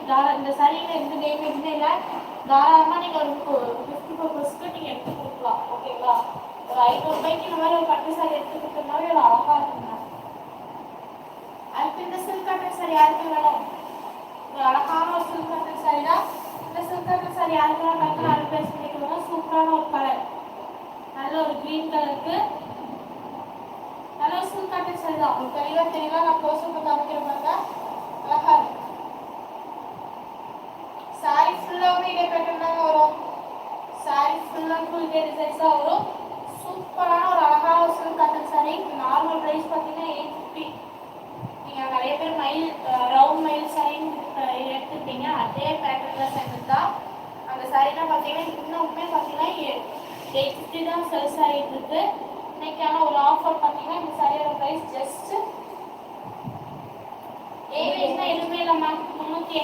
இந்த சாரியில் எந்த டேமேஜுமே இல்லை. தாராளமாக நீங்கள் ஒரு கிஃப்ட் பர்பஸ்க்கு நீங்கள் எடுத்து கொடுக்கலாம். ஓகேங்களா? ஒரு 500 ரூபாய்க்கு இந்த மாதிரி ஒரு பட்டு சாரி எடுத்து கொடுத்தோம்னாவே ஒரு அழகாக இருக்குங்க. அதுக்கு இந்த சில்க் காட்டன் சாரி யாருக்கு வேணும்? ஒரு அழகான ஒரு சில்க் காட்டன் சாரி தான். இந்த சில்க் காட்டன் சாரி யாருக்கு வேணும்? அது பேஸ் பண்ணிக்கலாம். சூப்பரான ஒரு கலர், நல்ல ஒரு கிரீன் கலருக்கு நல்ல ஒரு சில்க் காட்டன் சாரி தான். உங்களுக்கு தெளிவாக நான் க்ளோஸ் அப் காமிக்கிற பாருங்க. அழகா இருக்கு. சாரி ஃபுல்லாகவே இதே பேட்டர்ன் தாங்க வரும். சாரி ஃபுல் இதே டிசைன்ஸ் தான் வரும். சூப்பரான ஒரு அழகான ஒரு silk cotton sari. Normal price பார்த்தீங்கன்னா 850. நீங்கள் நிறைய பேர் மயில் ரவுண்ட் மயில் சாரின்னு எடுத்துக்கிட்டீங்க. அதே பேட்டர்னில் சேர்ந்தது தான் அந்த சாரீலாம் பார்த்தீங்கன்னா இன்னுமே பார்த்தீங்கன்னா 850 தான் சேல்ஸ் ஆகிட்டு இருக்கு. இன்னைக்கான ஒரு ஆஃபர் பார்த்தீங்கன்னா இந்த சாரியோட ப்ரைஸ் ஜஸ்ட் ஏவேஜ்னா எதுவுமே இல்லைம்மா, 380.